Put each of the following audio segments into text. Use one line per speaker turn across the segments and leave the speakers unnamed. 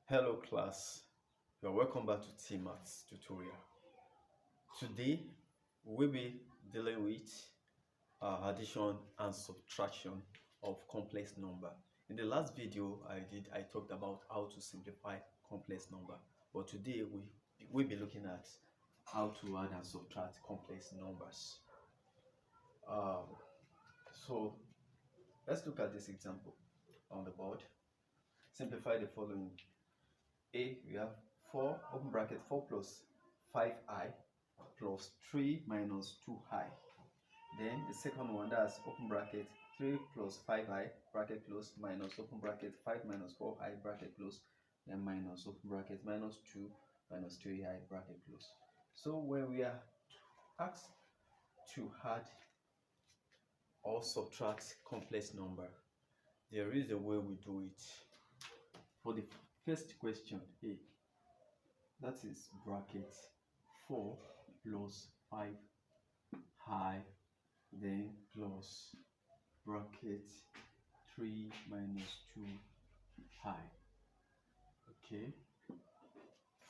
Hello class, you are welcome back to T-Maths tutorial. Today we'll be dealing with addition and subtraction of complex number. In the last video I talked about how to simplify complex number, but today we'll be looking at how to add and subtract complex numbers. So let's look at this example on the board. Simplify the following. A, we have 4 open bracket 4 plus 5i plus 3 minus 2i. Then the second one, that's open bracket 3 plus 5i bracket close minus open bracket 5 minus 4i bracket close, then minus open bracket minus 2 minus 3i bracket close. So when we are asked to add or subtract complex number, there is a way we do it. For the first question, A, that is bracket 4 plus 5i, then plus bracket 3 minus 2i. Okay,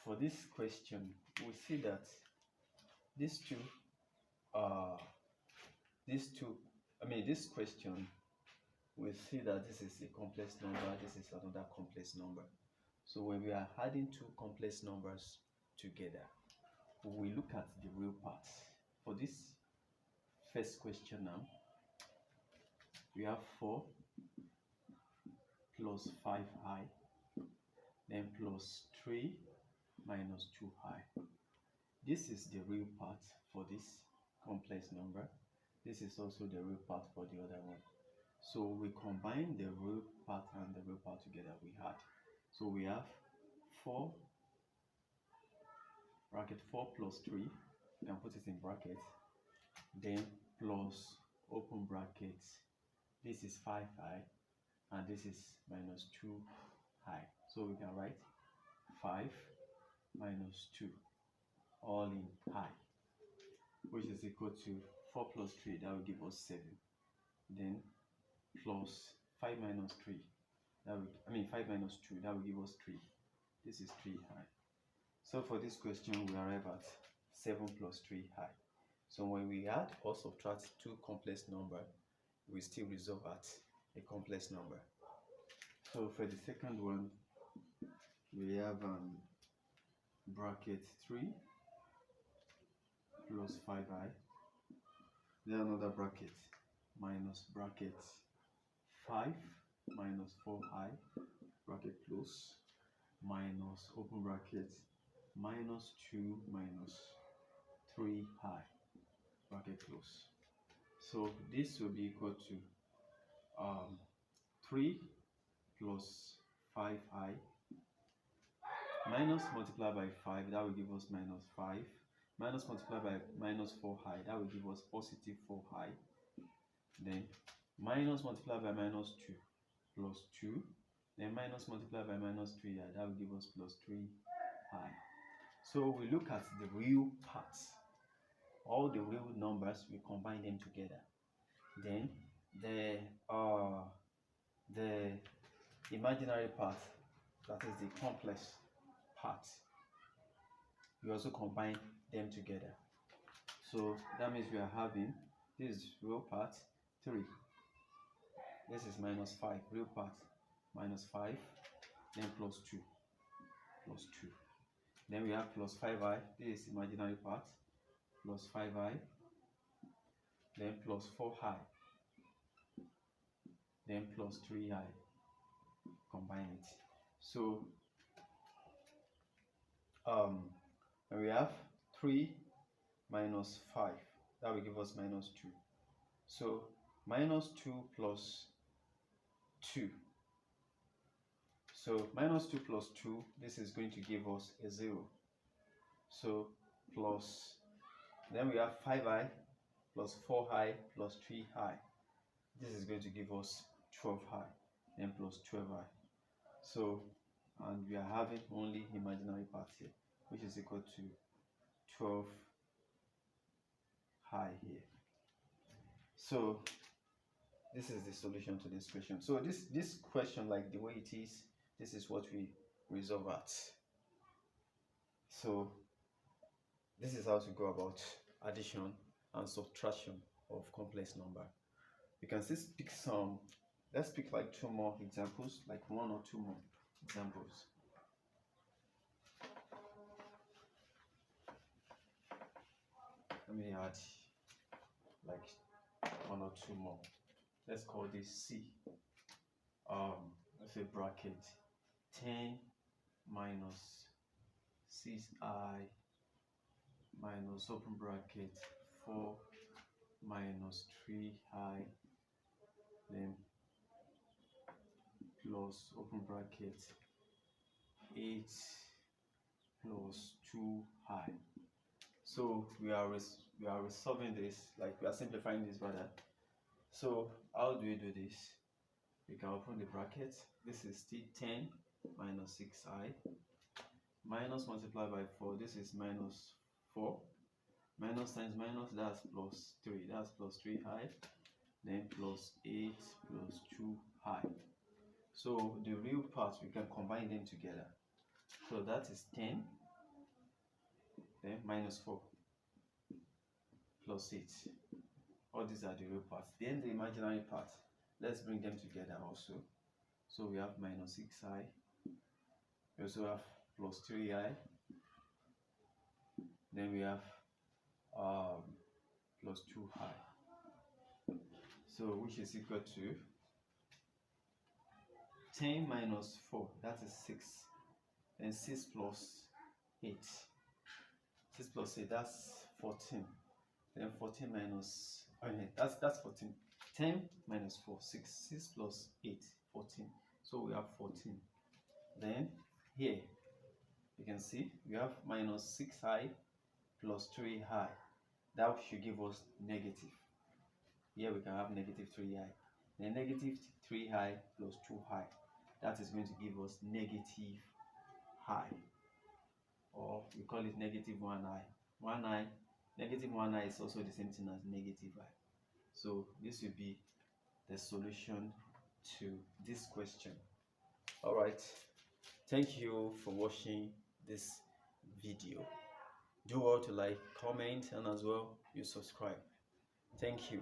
for this question, we see that this question, we see that this is a complex number, this is another complex number. So when we are adding two complex numbers together, we look at the real parts. For this first question now, we have 4 plus 5i, then plus 3 minus 2i. This is the real part for this complex number. This is also the real part for the other one. So we combine the real part and the real part together, we add. So we have 4 bracket 4 plus 3, you can put it in bracket, then plus open bracket, this is 5i and this is minus 2i. So we can write 5 minus 2 all in I, which is equal to 4 plus 3, that will give us 7. Then plus 5 minus 3, 5 minus 2, that will give us 3. This is 3i. So for this question, we arrive at 7 plus 3i. So when we add or subtract two complex numbers, we still resolve at a complex number. So for the second one, we have bracket 3 plus 5i, then another bracket minus bracket 5 minus 4i bracket close minus open bracket minus 2 minus 3i bracket close. So this will be equal to 3 plus 5i minus multiplied by 5, that will give us minus 5, minus multiplied by minus 4i, that will give us positive 4i, then minus multiplied by minus 2 plus 2, then minus multiplied by minus 3i, that will give us plus 3i. So we look at the real parts, all the real numbers, we combine them together. Then the imaginary part, that is the complex part, we also combine them together. So that means we are having this real part 3, this is minus 5, real part minus 5, then plus 2, then we have plus 5i, this is imaginary part, plus 5i, then plus 4i, then plus 3i, combine it. So when we have 3 minus 5, that will give us minus 2. So minus 2 plus 2. So minus 2 plus 2, this is going to give us a 0. So plus, then we have 5i plus 4i plus 3i. This is going to give us 12i, then plus 12i. So, and we are having only imaginary part here, which is equal to 12i here. So this is the solution to this question. So this question, like the way it is, this is what we resolve that. So this is how to go about addition and subtraction of complex number. You can still pick some, let's pick like 2 more examples, like 1 or 2 more examples. Let me add like 1 or 2 more. Let's call this C. Let's say bracket 10 minus 6i minus open bracket 4 minus 3i, then plus open bracket 8 plus 2i. So we are resolving this, like we are simplifying this rather. So how do we do this? We can open the bracket. This is still 10 minus 6i minus multiplied by 4. This is minus 4. Minus times minus, that's plus 3. That's plus 3i. Then plus 8 plus 2i. So the real parts, we can combine them together. So that is 10. Then minus 4 plus 8. All these are the real parts. Then the imaginary part, let's bring them together also. So we have minus 6i. We also have plus 3i. Then we have plus 2i. So which is equal to 10 minus 4, that is 6. Then 6 plus 8. 6 plus 8, that's 14. Then 14 minus, that's 14. 10 minus 4, 6. 6 plus 8, 14. So we have 14. Then here, you can see we have minus 6i plus 3i. That should give us negative. Here we can have negative 3i. Then negative 3i plus 2i. That is going to give us negative I. Or we call it negative 1i. 1i, negative 1i is also the same thing as negative I. So this will be the solution to this question. Alright, thank you for watching this video. Do well to like, comment, and as well you subscribe. Thank you.